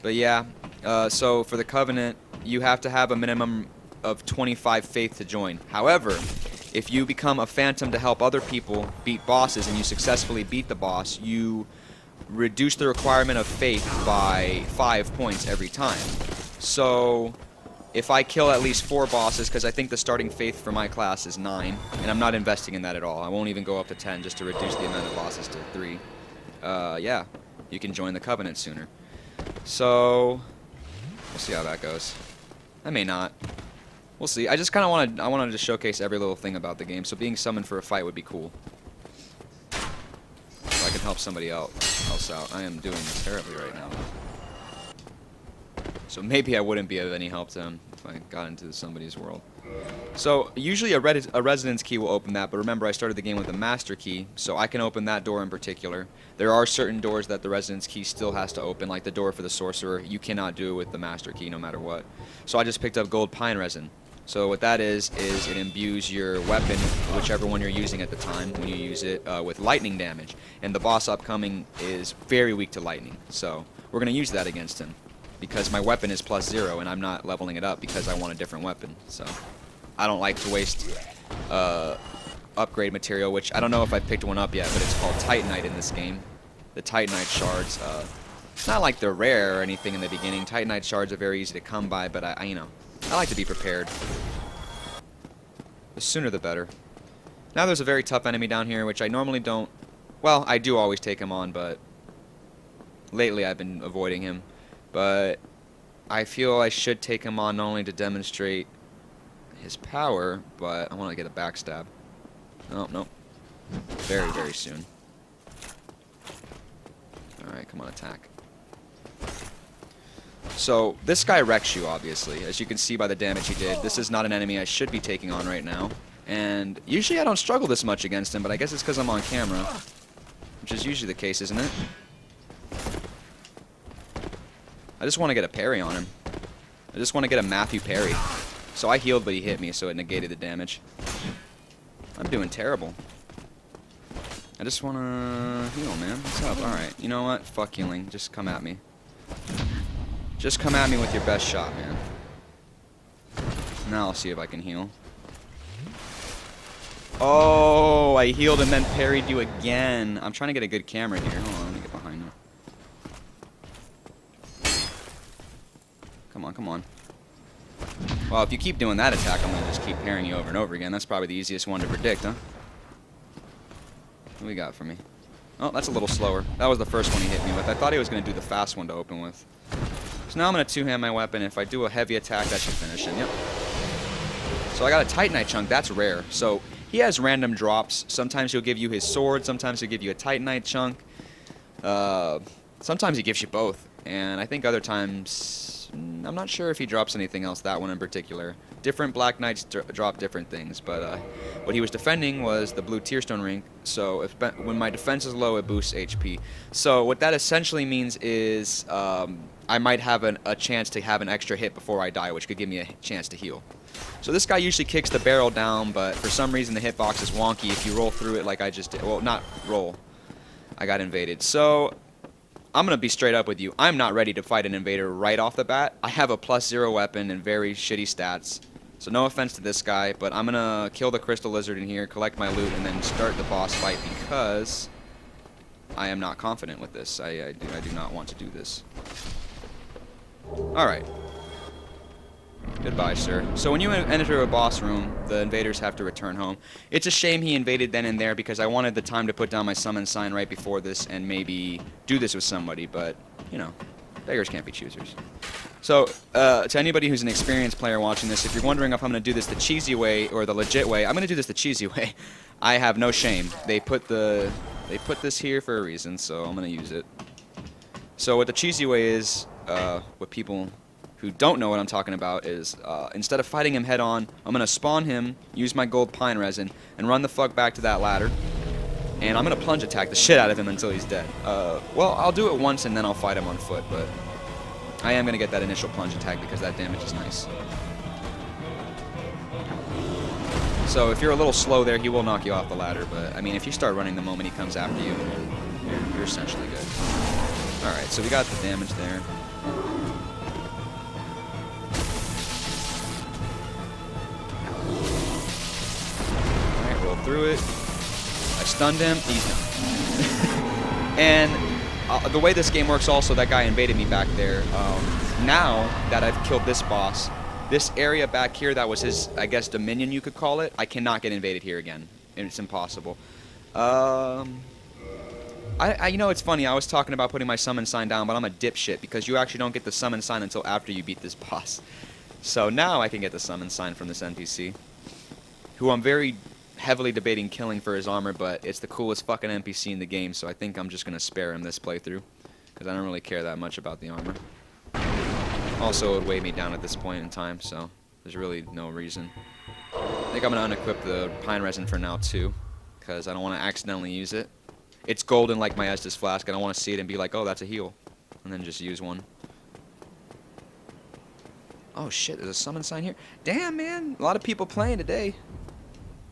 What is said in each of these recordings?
But yeah, so for the Covenant, you have to have a minimum of 25 faith to join. However, if you become a phantom to help other people beat bosses and you successfully beat the boss, you reduce the requirement of faith by 5 points every time. So if I kill at least 4 bosses, because I think the starting faith for my class is 9, and I'm not investing in that at all. I won't even go up to 10 just to reduce the amount of bosses to 3. Yeah, you can join the Covenant sooner. So we'll see how that goes. I may not. We'll see. I just kind of wanted to showcase every little thing about the game. So being summoned for a fight would be cool. So I can help somebody else out. I am doing terribly right now. So maybe I wouldn't be of any help to him if I got into somebody's world. So usually a residence key will open that, but remember I started the game with a master key, so I can open that door in particular. There are certain doors that the residence key still has to open, like the door for the sorcerer. You cannot do it with the master key no matter what. So I just picked up gold pine resin. So what that is it imbues your weapon, whichever one you're using at the time when you use it, with lightning damage. And the boss upcoming is very weak to lightning, so we're going to use that against him. Because my weapon is +0 and I'm not leveling it up because I want a different weapon. So I don't like to waste upgrade material, which I don't know if I picked one up yet, but it's called Titanite in this game. The Titanite shards, it's not like they're rare or anything in the beginning. Titanite shards are very easy to come by, but I like to be prepared. The sooner the better. Now there's a very tough enemy down here, which I normally don't... Well, I do always take him on, but lately I've been avoiding him. But I feel I should take him on not only to demonstrate his power, but I want to get a backstab. Oh, no. Very, very soon. Alright, come on, attack. So, this guy wrecks you, obviously. As you can see by the damage he did, this is not an enemy I should be taking on right now. And usually I don't struggle this much against him, but I guess it's because I'm on camera. Which is usually the case, isn't it? I just want to get a parry on him. I just want to get a Matthew parry. So I healed, but he hit me, so it negated the damage. I'm doing terrible. I just want to heal, man. What's up? Alright, you know what? Fuck healing. Just come at me. Just come at me with your best shot, man. Now I'll see if I can heal. Oh, I healed and then parried you again. I'm trying to get a good camera here. Hold on, let me get behind you. Come on, come on. Well, if you keep doing that attack, I'm going to just keep parrying you over and over again. That's probably the easiest one to predict, huh? What do we got for me? Oh, that's a little slower. That was the first one he hit me with. I thought he was going to do the fast one to open with. So now I'm going to two-hand my weapon. If I do a heavy attack, that should finish him. Yep. So I got a Titanite chunk. That's rare. So he has random drops. Sometimes he'll give you his sword. Sometimes he'll give you a Titanite chunk. Sometimes he gives you both. And I think other times... I'm not sure if he drops anything else, that one in particular. Different Black Knights drop different things, but what he was defending was the blue Tearstone ring, so when my defense is low, it boosts HP. So what that essentially means is I might have a chance to have an extra hit before I die, which could give me a chance to heal. So this guy usually kicks the barrel down, but for some reason the hitbox is wonky if you roll through it like I just did. Well, not roll. I got invaded. So... I'm going to be straight up with you. I'm not ready to fight an invader right off the bat. I have a +0 weapon and very shitty stats. So no offense to this guy, but I'm going to kill the crystal lizard in here, collect my loot, and then start the boss fight because I am not confident with this. I do not want to do this. Alright. Goodbye, sir. So when you enter a boss room, the invaders have to return home. It's a shame he invaded then and there because I wanted the time to put down my summon sign right before this and maybe do this with somebody, but, you know, beggars can't be choosers. So, to anybody who's an experienced player watching this, if you're wondering if I'm going to do this the cheesy way or the legit way, I'm going to do this the cheesy way. I have no shame. They put this here for a reason, so I'm going to use it. So what the cheesy way is, what people... who don't know what I'm talking about is, instead of fighting him head on, I'm going to spawn him, use my gold pine resin, and run the fuck back to that ladder. And I'm going to plunge attack the shit out of him until he's dead. Well, I'll do it once and then I'll fight him on foot, but I am going to get that initial plunge attack because that damage is nice. So if you're a little slow there, he will knock you off the ladder, but I mean, if you start running the moment he comes after you, you're essentially good. Alright, so we got the damage there. through it. I stunned him. He's done. And the way this game works also, that guy invaded me back there. Now that I've killed this boss, this area back here that was his, I guess, dominion you could call it, I cannot get invaded here again. It's impossible. You know, it's funny, I was talking about putting my summon sign down, but I'm a dipshit because you actually don't get the summon sign until after you beat this boss. So now I can get the summon sign from this NPC, who I'm very heavily debating killing for his armor, but it's the coolest fucking NPC in the game, so I think I'm just going to spare him this playthrough, because I don't really care that much about the armor. Also, it would weigh me down at this point in time, so there's really no reason. I think I'm going to unequip the pine resin for now, too, because I don't want to accidentally use it. It's golden like my Estus flask. I don't want to see it and be like, oh, that's a heal, and then just use one. Oh shit, there's a summon sign here. Damn, man, a lot of people playing today.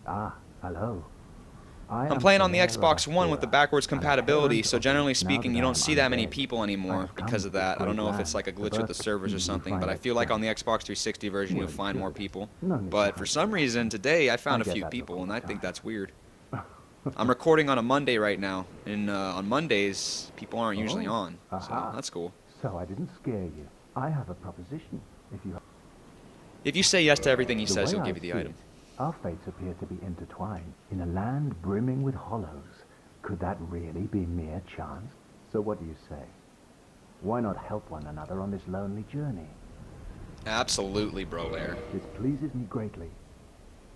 Ah, hello. I'm playing on the Xbox One with the backwards compatibility, so generally speaking, you don't see that many people anymore because of that. I don't know if it's like a glitch with the servers or something, but I feel like on the Xbox 360 version you'll find more people. But for some reason, today I found a few people, and I think that's weird. I'm recording on a Monday right now, and on Mondays, people aren't usually on, so that's cool. So I didn't scare you. I have a proposition. If you say yes to everything he says, he'll give you the item. Our fates appear to be intertwined in a land brimming with hollows. Could that really be mere chance? So what do you say? Why not help one another on this lonely journey? Absolutely, bro, Air. This pleases me greatly.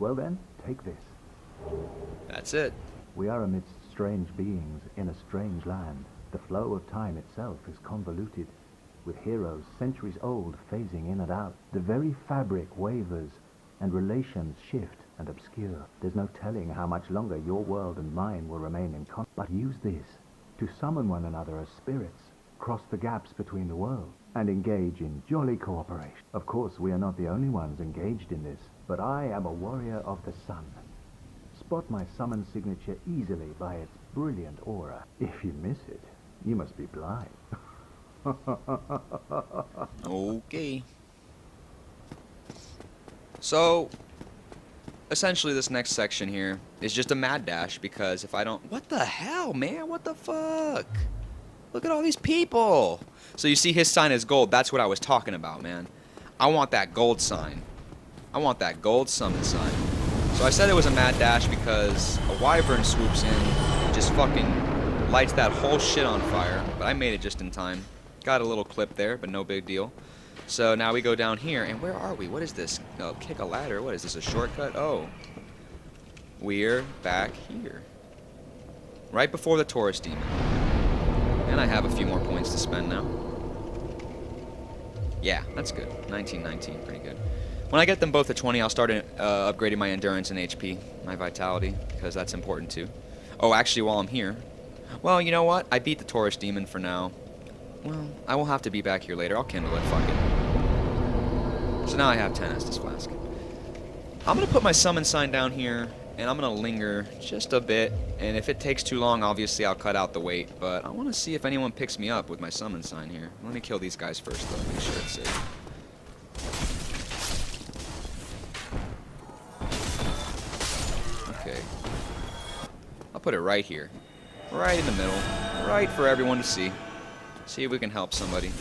Well then, take this. That's it. We are amidst strange beings in a strange land. The flow of time itself is convoluted, with heroes centuries old phasing in and out. The very fabric wavers, and relations shift and obscure. There's no telling how much longer your world and mine will remain in conflict. But use this to summon one another as spirits, cross the gaps between the worlds, and engage in jolly cooperation. Of course, we are not the only ones engaged in this, but I am a warrior of the sun. Spot my summon signature easily by its brilliant aura. If you miss it, you must be blind. Okay. So, essentially this next section here is just a mad dash, because if I don't... What the hell, man? What the fuck? Look at all these people. So you see his sign is gold. That's what I was talking about, man. I want that gold sign. I want that gold summon sign. So I said it was a mad dash because a wyvern swoops in and just fucking lights that whole shit on fire. But I made it just in time. Got a little clip there, but no big deal. So now we go down here, and where are we? What is this? Oh, kick a ladder. What is this, a shortcut? Oh. We're back here. Right before the Taurus Demon. And I have a few more points to spend now. Yeah, that's good. 1919, pretty good. When I get them both at 20, I'll start upgrading my endurance and HP, my vitality, because that's important too. Oh, actually, while I'm here... Well, you know what? I beat the Taurus Demon for now. Well, I will have to be back here later. I'll kindle it, fuck it. So now I have 10 Estus Flask. I'm going to put my summon sign down here, and I'm going to linger just a bit. And if it takes too long, obviously I'll cut out the wait. But I want to see if anyone picks me up with my summon sign here. Let me kill these guys first, though. Make sure it's safe. Okay. I'll put it right here. Right in the middle. Right for everyone to see. See if we can help somebody.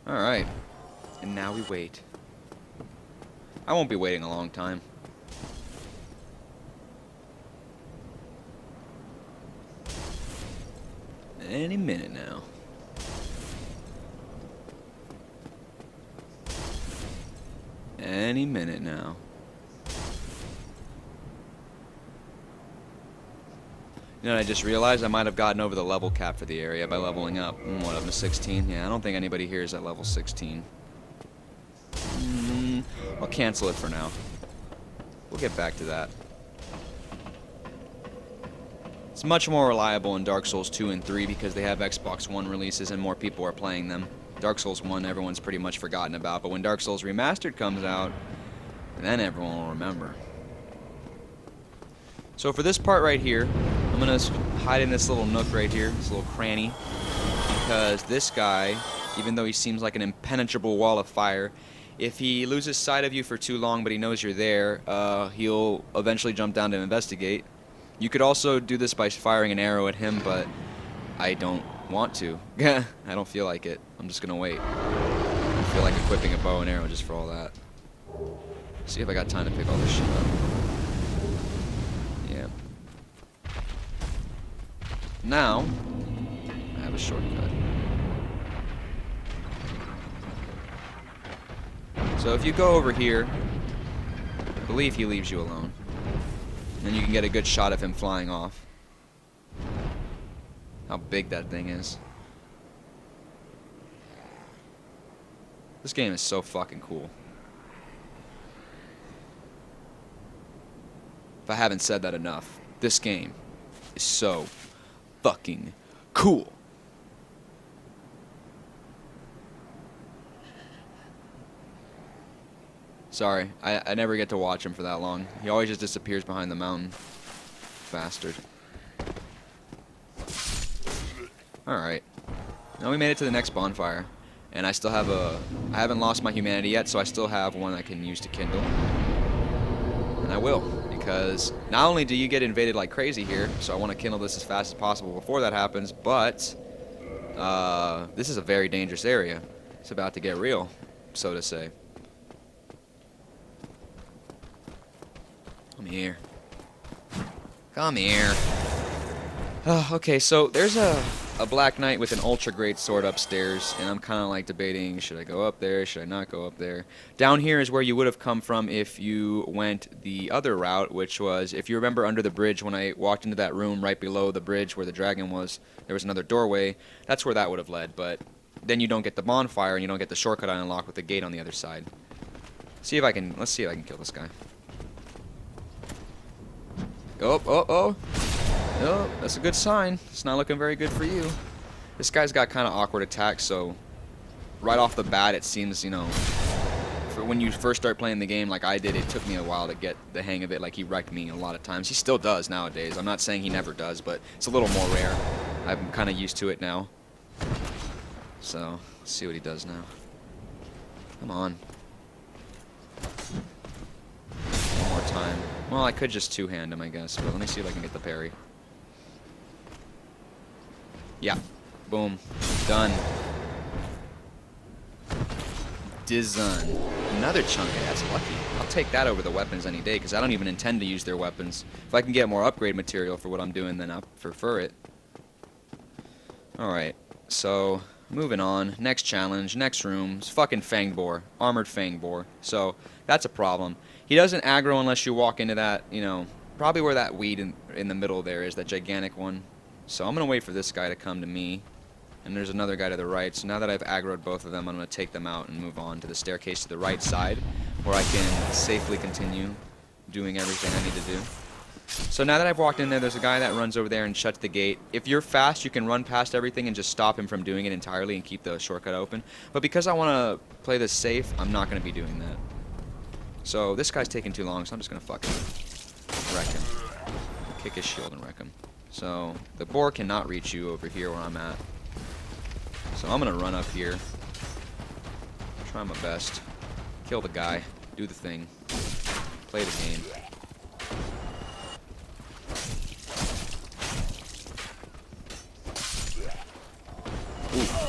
Alright. And now we wait. I won't be waiting a long time. Any minute now. Any minute now. You know, I just realized I might have gotten over the level cap for the area by leveling up. What, up to 16? Yeah, I don't think anybody here is at level 16. I'll cancel it for now. We'll get back to that. It's much more reliable in Dark Souls 2 and 3 because they have Xbox One releases and more people are playing them. Dark Souls 1 everyone's pretty much forgotten about, but when Dark Souls Remastered comes out, then everyone will remember. So for this part right here, I'm gonna hide in this little nook right here, this little cranny, because this guy, even though he seems like an impenetrable wall of fire, if he loses sight of you for too long but he knows you're there, he'll eventually jump down to investigate. You could also do this by firing an arrow at him, but I don't want to. I don't feel like it. I'm just gonna wait. I feel like equipping a bow and arrow just for all that. See if I got time to pick all this shit up. Yeah. Now, I have a shortcut. So if you go over here, I believe he leaves you alone. Then you can get a good shot of him flying off. How big that thing is. This game is so fucking cool. If I haven't said that enough, this game is so fucking cool. Sorry, I never get to watch him for that long. He always just disappears behind the mountain. Bastard. Alright. Now we made it to the next bonfire. And I still have I haven't lost my humanity yet, so I still have one I can use to kindle. And I will, because not only do you get invaded like crazy here, so I want to kindle this as fast as possible before that happens, but this is a very dangerous area. It's about to get real, so to say. Come here. Come here. Okay, so there's a Black Knight with an ultra great sword upstairs, and I'm kind of like debating, should I go up there, should I not go up there? Down here is where you would have come from if you went the other route, which was, if you remember under the bridge when I walked into that room right below the bridge where the dragon was, there was another doorway. That's where that would have led, but then you don't get the bonfire and you don't get the shortcut unlocked with the gate on the other side. Let's see if I can kill this guy. Oh, oh, oh. Oh, that's a good sign. It's not looking very good for you. This guy's got kind of awkward attacks, so right off the bat it seems, you know, for when you first start playing the game like I did, it took me a while to get the hang of it. Like, he wrecked me a lot of times. He still does nowadays. I'm not saying he never does, but it's a little more rare. I'm kind of used to it now. So, let's see what he does now. Come on. One more time. Well, I could just two-hand him, I guess, but let me see if I can get the parry. Yeah. Boom. Done. Done. Another chunk. That's lucky. I'll take that over the weapons any day, because I don't even intend to use their weapons. If I can get more upgrade material for what I'm doing, then I'll prefer it. Alright. So, moving on. Next challenge. Next room. It's fucking Fang Boar. Armored Fang Boar. So, that's a problem. He doesn't aggro unless you walk into that, you know, probably where that weed in the middle there is, that gigantic one. So I'm going to wait for this guy to come to me. And there's another guy to the right. So now that I've aggroed both of them, I'm going to take them out and move on to the staircase to the right side, where I can safely continue doing everything I need to do. So now that I've walked in there, there's a guy that runs over there and shuts the gate. If you're fast, you can run past everything and just stop him from doing it entirely and keep the shortcut open. But because I want to play this safe, I'm not going to be doing that. So this guy's taking too long, so I'm just going to fucking wreck him. Kick his shield and wreck him. So the boar cannot reach you over here where I'm at. So I'm going to run up here. Try my best. Kill the guy. Do the thing. Play the game.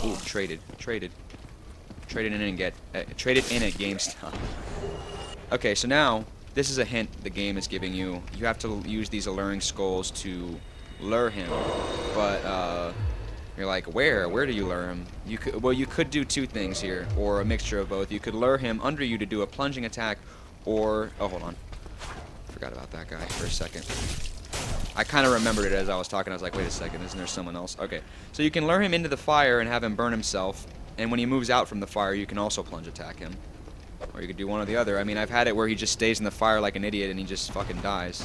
Ooh, traded. Traded in and get... traded in at GameStop. Okay, so now, this is a hint the game is giving you. You have to use these alluring skulls to lure him. But, you're like, where? Where do you lure him? You could do two things here, or a mixture of both. You could lure him under you to do a plunging attack, or... Oh, hold on. Forgot about that guy for a second. I kind of remembered it as I was talking. I was like, wait a second, isn't there someone else? Okay, so you can lure him into the fire and have him burn himself, and when he moves out from the fire, you can also plunge attack him. Or you could do one or the other. I mean, I've had it where he just stays in the fire like an idiot and he just fucking dies.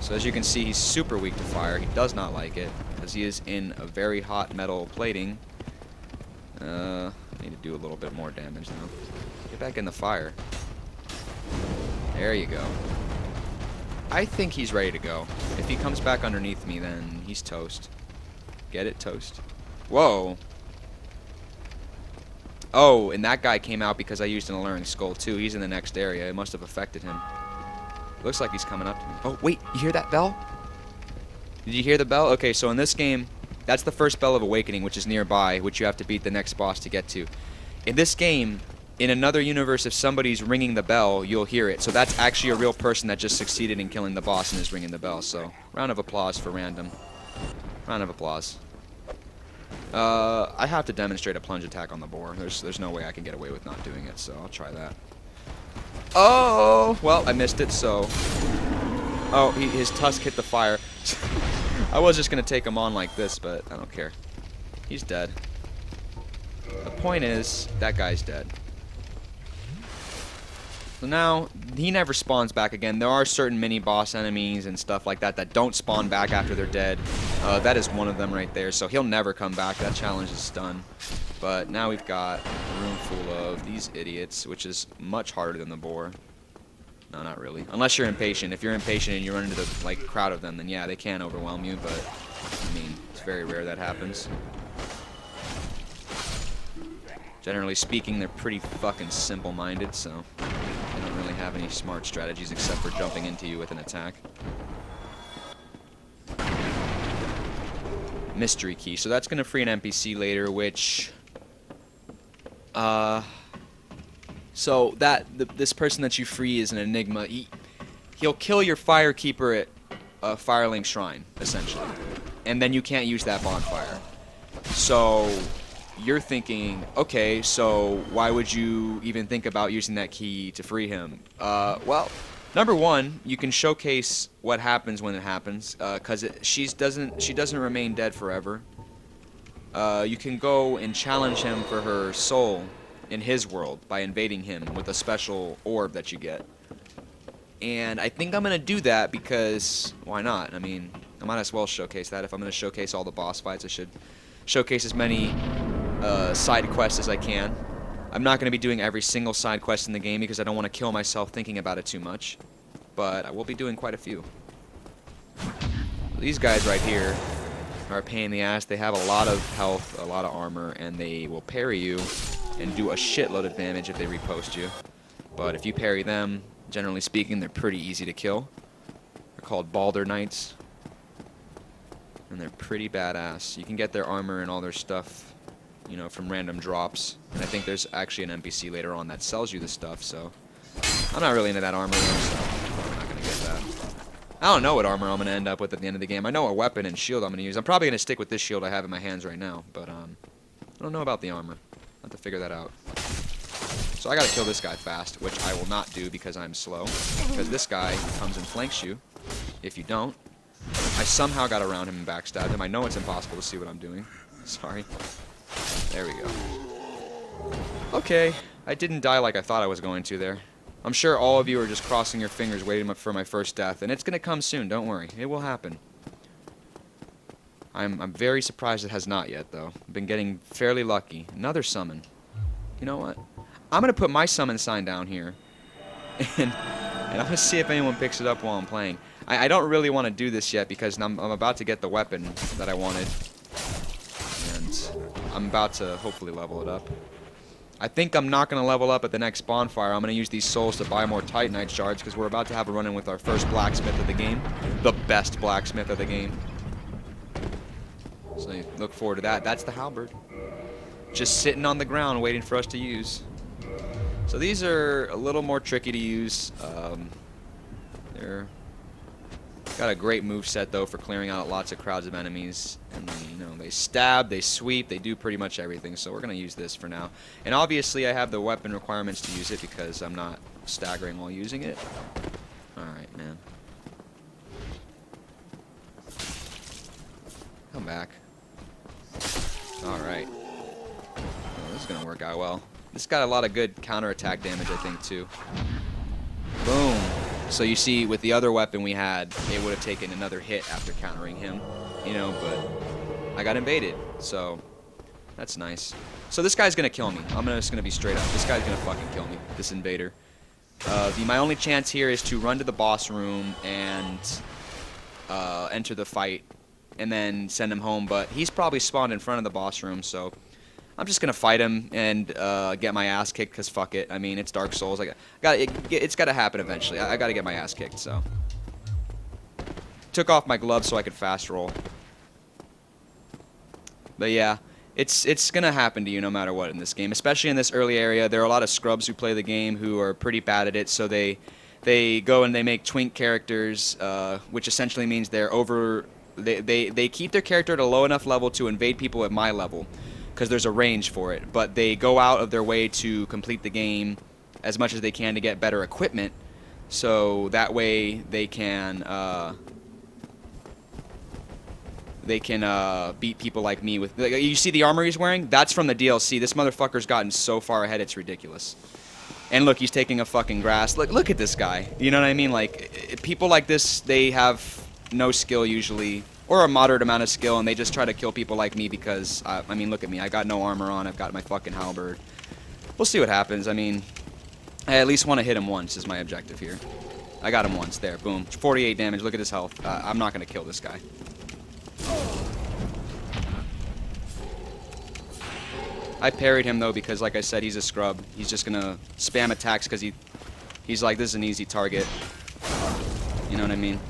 So as you can see, he's super weak to fire. He does not like it, because he is in a very hot metal plating. I need to do a little bit more damage now. Get back in the fire. There you go. I think he's ready to go. If he comes back underneath me, then he's toast. Get it? Toast. Whoa. Oh, and that guy came out because I used an alluring skull too. He's in the next area. It must have affected him. Looks like he's coming up to me. Oh, wait. You hear that bell? Did you hear the bell? Okay, so in this game, that's the first bell of awakening, which is nearby, which you have to beat the next boss to get to. In this game, in another universe, if somebody's ringing the bell, you'll hear it. So that's actually a real person that just succeeded in killing the boss and is ringing the bell. So, round of applause for random. Round of applause. I have to demonstrate a plunge attack on the boar. There's no way I can get away with not doing it, so I'll try that. Oh! Well, I missed it, so... Oh, his tusk hit the fire. I was just going to take him on like this, but I don't care. He's dead. The point is, that guy's dead. So now, he never spawns back again. There are certain mini-boss enemies and stuff like that that don't spawn back after they're dead. That is one of them right there, so he'll never come back. That challenge is done. But now we've got a room full of these idiots, which is much harder than the boar. No, not really. Unless you're impatient. If you're impatient and you run into the crowd of them, then yeah, they can overwhelm you, but I mean, it's very rare that happens. Generally speaking, they're pretty fucking simple-minded, so they don't really have any smart strategies except for jumping into you with an attack. Mystery key. So that's going to free an NPC later, which... So this person that you free is an enigma. He'll kill your firekeeper at a Firelink Shrine, essentially. And then you can't use that bonfire. So... You're thinking, okay, so why would you even think about using that key to free him? Well, number one, you can showcase what happens when it happens, because she doesn't remain dead forever. You can go and challenge him for her soul in his world by invading him with a special orb that you get. And I think I'm going to do that because, why not? I mean, I might as well showcase that. If I'm going to showcase all the boss fights, I should showcase as many side quests as I can. I'm not going to be doing every single side quest in the game because I don't want to kill myself thinking about it too much. But I will be doing quite a few. These guys right here are a pain in the ass. They have a lot of health, a lot of armor, and they will parry you and do a shitload of damage if they repost you. But if you parry them, generally speaking, they're pretty easy to kill. They're called Balder Knights. And they're pretty badass. You can get their armor and all their stuff, you know, from random drops. And I think there's actually an NPC later on that sells you the stuff, so... I'm not really into that armor, though, so I'm not going to get that. I don't know what armor I'm going to end up with at the end of the game. I know what weapon and shield I'm going to use. I'm probably going to stick with this shield I have in my hands right now, but I don't know about the armor. I'll have to figure that out. So I got to kill this guy fast, which I will not do because I'm slow. Because this guy comes and flanks you if you don't. I somehow got around him and backstabbed him. I know it's impossible to see what I'm doing. Sorry. There we go. Okay, I didn't die like I thought I was going to there. I'm sure all of you are just crossing your fingers waiting for my first death, and it's going to come soon, don't worry. It will happen. I'm very surprised it has not yet, though. I've been getting fairly lucky. Another summon. You know what? I'm going to put my summon sign down here, and I'm going to see if anyone picks it up while I'm playing. I don't really want to do this yet because I'm about to get the weapon that I wanted. And I'm about to hopefully level it up. I think I'm not going to level up at the next bonfire. I'm going to use these souls to buy more Titanite shards because we're about to have a run-in with our first blacksmith of the game. The best blacksmith of the game. So you look forward to that. That's the halberd. Just sitting on the ground waiting for us to use. So these are a little more tricky to use. They're got a great move set though for clearing out lots of crowds of enemies, and you know, they stab, they sweep, they do pretty much everything. So we're gonna use this for now. And obviously I have the weapon requirements to use it because I'm not staggering while using it. All right, man. Come back. All right. Oh, this is gonna work out well. This got a lot of good counterattack damage, I think, too. Boom. So you see, with the other weapon we had, it would have taken another hit after countering him, you know, but I got invaded, so that's nice. So this guy's gonna kill me. I'm just gonna be straight up. This guy's gonna fucking kill me, this invader. My only chance here is to run to the boss room and enter the fight, and then send him home. But he's probably spawned in front of the boss room, so I'm just gonna fight him and get my ass kicked. Cause fuck it. I mean, it's Dark Souls. It's gotta happen eventually. I gotta get my ass kicked. So took off my gloves so I could fast roll. But yeah. It's gonna happen to you no matter what in this game, especially in this early area. There are a lot of scrubs who play the game who are pretty bad at it, so they go and they make twink characters, which essentially means they keep their character at a low enough level to invade people at my level, because there's a range for it. But they go out of their way to complete the game as much as they can to get better equipment, so that way they can beat people like me with... You see the armor he's wearing? That's from the DLC. This motherfucker's gotten so far ahead, it's ridiculous. And look, he's taking a fucking grass. Look at this guy. You know what I mean? Like, people like this, they have no skill usually, or a moderate amount of skill, and they just try to kill people like me because, I mean, look at me. I got no armor on. I've got my fucking halberd. We'll see what happens. I mean, I at least want to hit him once is my objective here. I got him once. There, boom. 48 damage. Look at his health. I'm not going to kill this guy. I parried him though because, like I said, he's a scrub. He's just gonna spam attacks because he's like, this is an easy target. You know what I mean?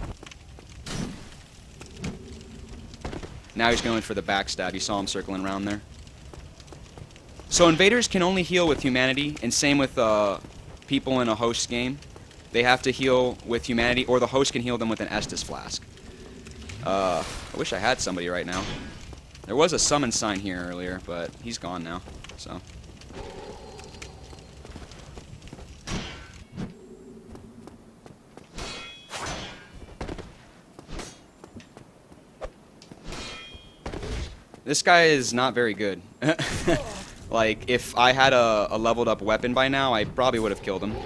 Now he's going for the backstab. You saw him circling around there. So invaders can only heal with humanity, and same with people in a host game. They have to heal with humanity, or the host can heal them with an Estus flask. I wish I had somebody right now. There was a summon sign here earlier, but he's gone now, so. This guy is not very good. Like, if I had a leveled up weapon by now, I probably would have killed him.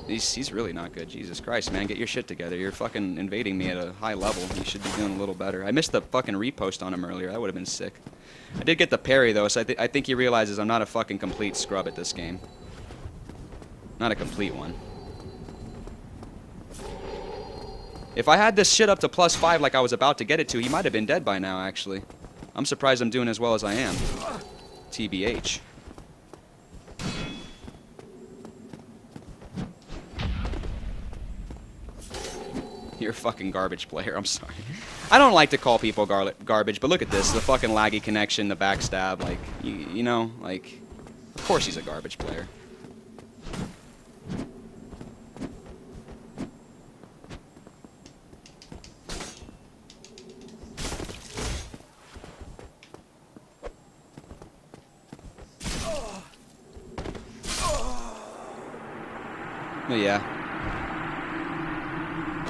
He's really not good. Jesus Christ, man. Get your shit together. You're fucking invading me at a high level. You should be doing a little better. I missed the fucking repost on him earlier. That would have been sick. I did get the parry, though, so I think he realizes I'm not a fucking complete scrub at this game. Not a complete one. If I had this shit up to +5 like I was about to get it to, he might have been dead by now, actually. I'm surprised I'm doing as well as I am. TBH. You're a fucking garbage player, I'm sorry. I don't like to call people garbage, but look at this. The fucking laggy connection, the backstab, like, you know, like, of course he's a garbage player. But yeah.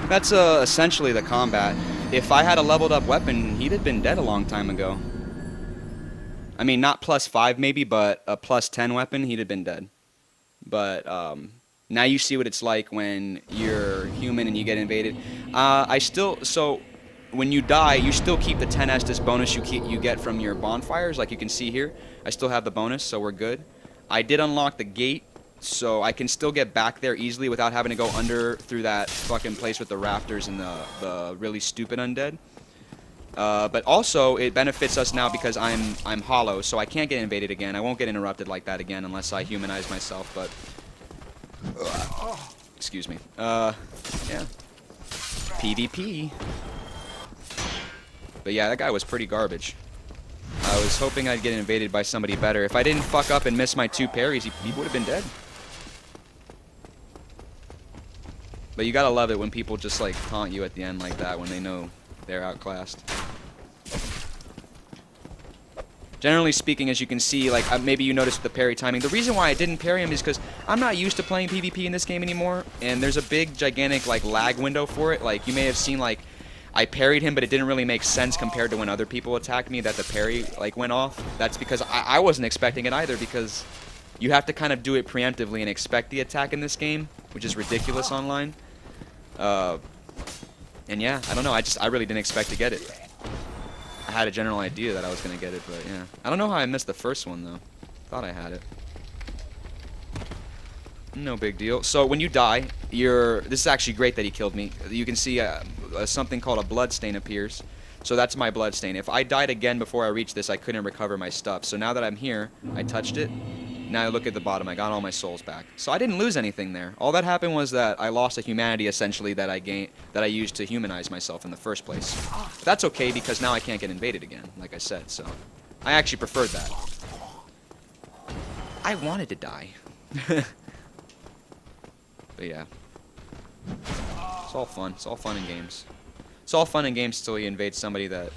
That's essentially the combat. If I had a leveled up weapon, he'd have been dead a long time ago. I mean, not +5 maybe, but a +10 weapon, he'd have been dead. But now you see what it's like when you're human and you get invaded. So when you die, you still keep the 10 Estus bonus you get from your bonfires, like you can see here. I still have the bonus, so we're good. I did unlock the gate, so I can still get back there easily without having to go under through that fucking place with the rafters and the really stupid undead. But also, it benefits us now because I'm hollow, so I can't get invaded again. I won't get interrupted like that again unless I humanize myself, but... excuse me. Yeah. PvP. But yeah, that guy was pretty garbage. I was hoping I'd get invaded by somebody better. If I didn't fuck up and miss my 2 parries, he would have been dead. But you gotta love it when people just like taunt you at the end like that when they know they're outclassed. Generally speaking, as you can see, like maybe you noticed the parry timing. The reason why I didn't parry him is because I'm not used to playing PvP in this game anymore, and there's a big, gigantic like lag window for it. Like you may have seen like I parried him, but it didn't really make sense compared to when other people attacked me that the parry like went off. That's because I wasn't expecting it either, because you have to kind of do it preemptively and expect the attack in this game, which is ridiculous online. And yeah, I don't know. I really didn't expect to get it. I had a general idea that I was gonna get it, but yeah. I don't know how I missed the first one though. Thought I had it. No big deal. So when you die, this is actually great that he killed me. You can see something called a blood stain appears. So that's my blood stain. If I died again before I reached this, I couldn't recover my stuff. So now that I'm here, I touched it. Now I look at the bottom, I got all my souls back. So I didn't lose anything there. All that happened was that I lost a humanity essentially that I used to humanize myself in the first place. But that's okay because now I can't get invaded again, like I said. So I actually preferred that. I wanted to die. But yeah. It's all fun. It's all fun in games. It's all fun in games till you invade somebody that,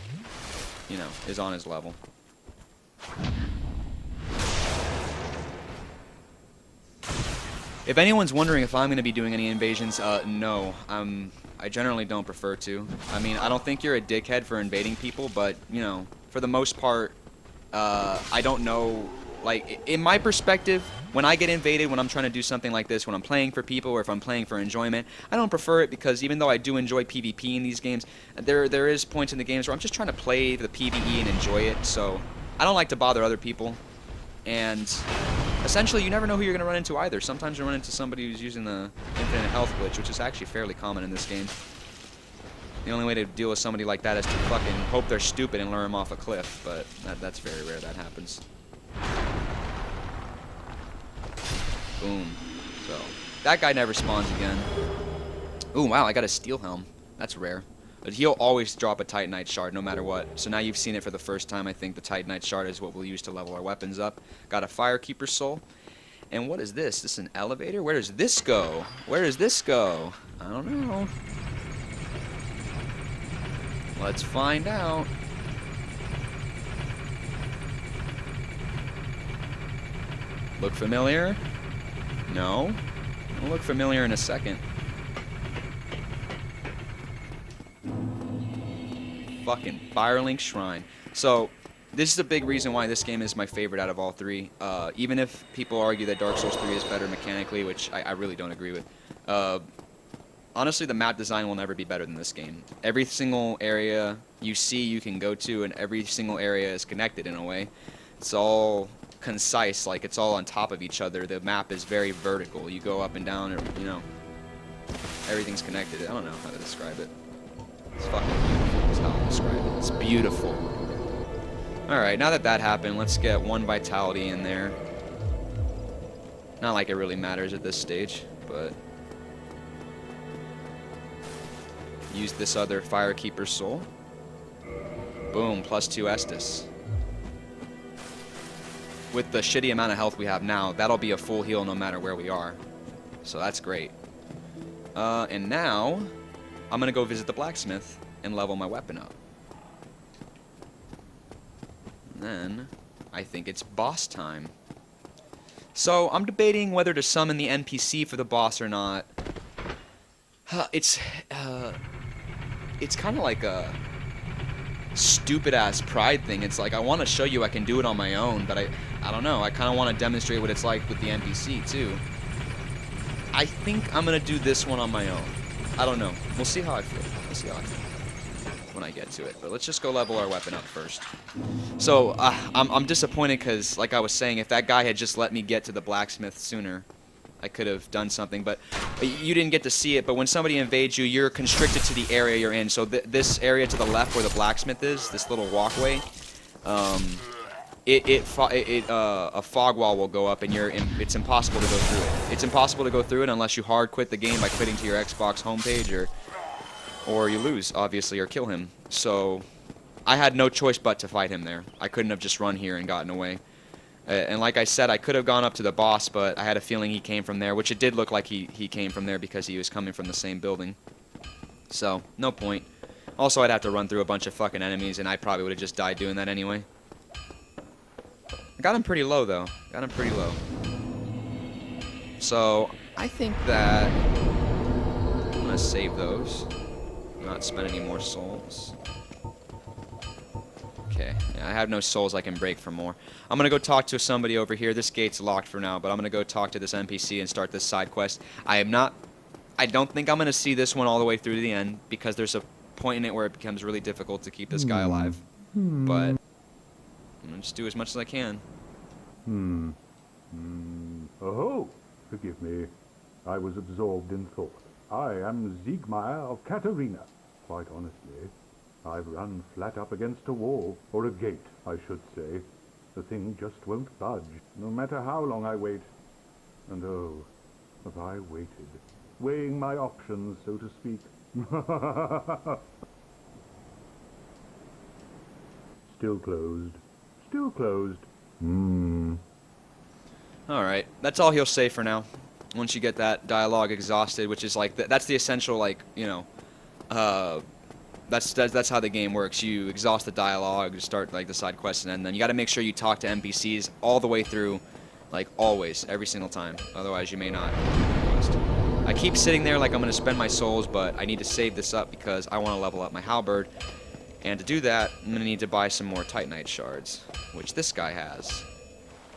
you know, is on his level. If anyone's wondering if I'm going to be doing any invasions, no. I generally don't prefer to. I mean, I don't think you're a dickhead for invading people, but, you know, for the most part, I don't know. Like, in my perspective, when I get invaded, when I'm trying to do something like this, when I'm playing for people or if I'm playing for enjoyment, I don't prefer it because even though I do enjoy PvP in these games, there is points in the games where I'm just trying to play the PvE and enjoy it, so I don't like to bother other people. And essentially, you never know who you're going to run into either. Sometimes you run into somebody who's using the infinite health glitch, which is actually fairly common in this game. The only way to deal with somebody like that is to fucking hope they're stupid and lure them off a cliff, but that's very rare that happens. Boom. So, that guy never spawns again. Ooh, wow, I got a steel helm. That's rare. But he'll always drop a Titanite shard no matter what. So now you've seen it for the first time. I think the Titanite shard is what we'll use to level our weapons up. Got a Firekeeper soul. And what is this? This is an elevator? Where does this go? Where does this go? I don't know. Let's find out. Look familiar? No. It'll look familiar in a second. Fucking Firelink Shrine. So, this is a big reason why this game is my favorite out of all three. Even if people argue that Dark Souls 3 is better mechanically, which I really don't agree with. Honestly, the map design will never be better than this game. Every single area you see you can go to, and every single area is connected in a way. It's all concise, like it's all on top of each other. The map is very vertical. You go up and down, or, you know, everything's connected. I don't know how to describe it. It's fucking beautiful. That's how I'll describe it. It's beautiful. Alright, now that happened, let's get one vitality in there. Not like it really matters at this stage, but use this other Firekeeper soul. Boom, +2 Estus. With the shitty amount of health we have now, that'll be a full heal no matter where we are. So that's great. And now, I'm gonna go visit the blacksmith and level my weapon up. And then, I think it's boss time. So, I'm debating whether to summon the NPC for the boss or not. It's kind of like a stupid-ass pride thing. It's like, I want to show you I can do it on my own, but I don't know. I kind of want to demonstrate what it's like with the NPC, too. I think I'm going to do this one on my own. I don't know. We'll see how I feel. We'll see how I feel when I get to it. But let's just go level our weapon up first. So, I'm disappointed because, like I was saying, if that guy had just let me get to the blacksmith sooner, I could have done something. But you didn't get to see it. But when somebody invades you, you're constricted to the area you're in. So this area to the left where the blacksmith is, this little walkway, a fog wall will go up, and it's impossible to go through it. It's impossible to go through it unless you hard quit the game by quitting to your Xbox homepage, or you lose, obviously, or kill him. So I had no choice but to fight him there. I couldn't have just run here and gotten away. And like I said, I could have gone up to the boss, but I had a feeling he came from there, which it did look like he came from there because he was coming from the same building. So, no point. Also, I'd have to run through a bunch of fucking enemies, and I probably would have just died doing that anyway. I got him pretty low, though. Got him pretty low. So, I think that I'm going to save those. Not spend any more souls. Okay, yeah, I have no souls I can break for more. I'm going to go talk to somebody over here. This gate's locked for now, but I'm going to go talk to this NPC and start this side quest. I don't think I'm going to see this one all the way through to the end, because there's a point in it where it becomes really difficult to keep this guy alive. But I'm going to just do as much as I can. Oh, Forgive me. I was absorbed in thought. I am Siegmeyer of Katerina. Quite honestly, I've run flat up against a wall, or a gate, I should say. The thing just won't budge, no matter how long I wait. And oh, have I waited, weighing my options, so to speak. Still closed. Still closed. Alright, that's all he'll say for now. Once you get that dialogue exhausted, which is like, that's the essential, like, you know, that's how the game works. You exhaust the dialogue, start, like, the side quests, and then you gotta make sure you talk to NPCs all the way through, like, always, every single time. Otherwise, you may not quest. I keep sitting there like I'm gonna spend my souls, but I need to save this up because I want to level up my halberd. And to do that, I'm gonna need to buy some more Titanite shards, which this guy has.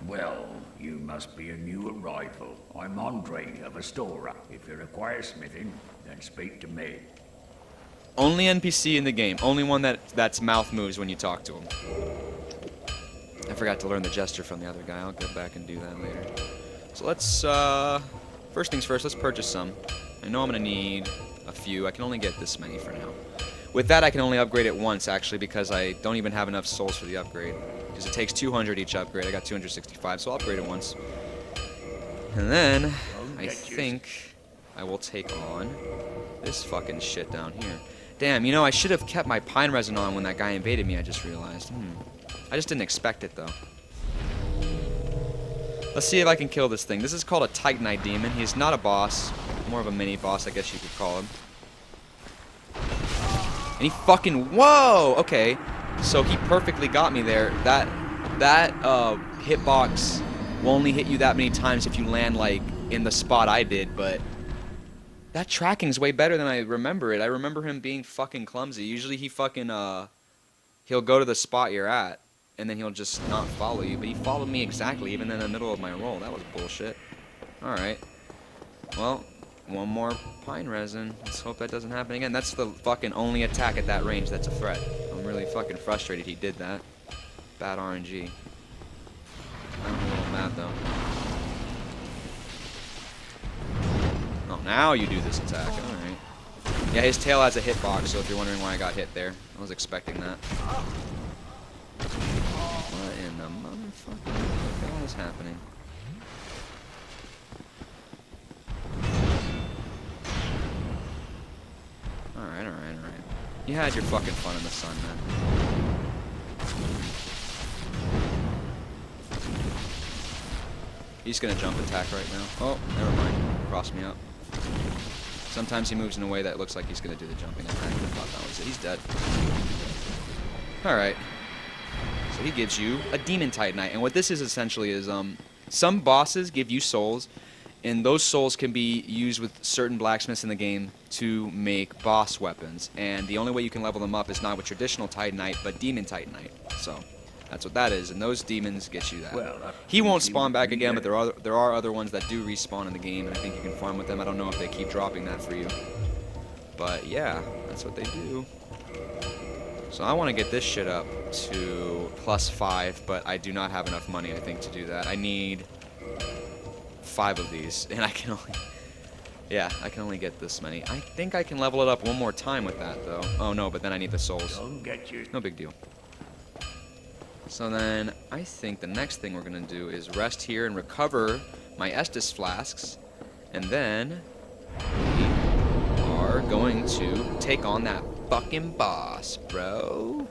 Well, you must be a new arrival. I'm Andre of Astora. If you require smithing, then speak to me. Only NPC in the game. Only one that's mouth moves when you talk to him. I forgot to learn the gesture from the other guy. I'll go back and do that later. So let's, first things first, let's purchase some. I know I'm gonna need a few. I can only get this many for now. With that, I can only upgrade it once, actually, because I don't even have enough souls for the upgrade. Because it takes 200 each upgrade. I got 265, so I'll upgrade it once. And then, I think I will take on this fucking shit down here. Damn, you know, I should have kept my pine resin on when that guy invaded me, I just realized. I just didn't expect it, though. Let's see if I can kill this thing. This is called a Titanite demon. He's not a boss. More of a mini-boss, I guess you could call him. And he fucking... Whoa! Okay. So he perfectly got me there. That hitbox will only hit you that many times if you land, like, in the spot I did, but... That tracking's way better than I remember it. I remember him being fucking clumsy. Usually he fucking, he'll go to the spot you're at, and then he'll just not follow you. But he followed me exactly, even in the middle of my roll. That was bullshit. Alright. Well, one more pine resin. Let's hope that doesn't happen again. That's the fucking only attack at that range that's a threat. I'm really fucking frustrated he did that. Bad RNG. I'm a little mad, though. Oh, now you do this attack. Alright. Yeah, his tail has a hitbox, so if you're wondering why I got hit there, I was expecting that. What in the motherfucker? What is happening? Alright. You had your fucking fun in the sun, man. He's gonna jump attack right now. Oh, never mind. Crossed me up. Sometimes he moves in a way that looks like he's gonna do the jumping attack. I thought that was it. He's dead. Alright. So he gives you a Demon Titanite. And what this is essentially is, some bosses give you souls, and those souls can be used with certain blacksmiths in the game to make boss weapons. And the only way you can level them up is not with traditional Titanite, but Demon Titanite. So, that's what that is, and those demons get you that. Well, he won't spawn back again, but there are other ones that do respawn in the game, and I think you can farm with them. I don't know if they keep dropping that for you. But yeah, that's what they do. So I want to get this shit up to +5, but I do not have enough money, I think, to do that. I need 5 of these, and I can only... Yeah, I can only get this many. I think I can level it up one more time with that, though. Oh, no, but then I need the souls. Don't get you. No big deal. So then, I think the next thing we're going to do is rest here and recover my Estus flasks, and then we are going to take on that fucking boss, bro.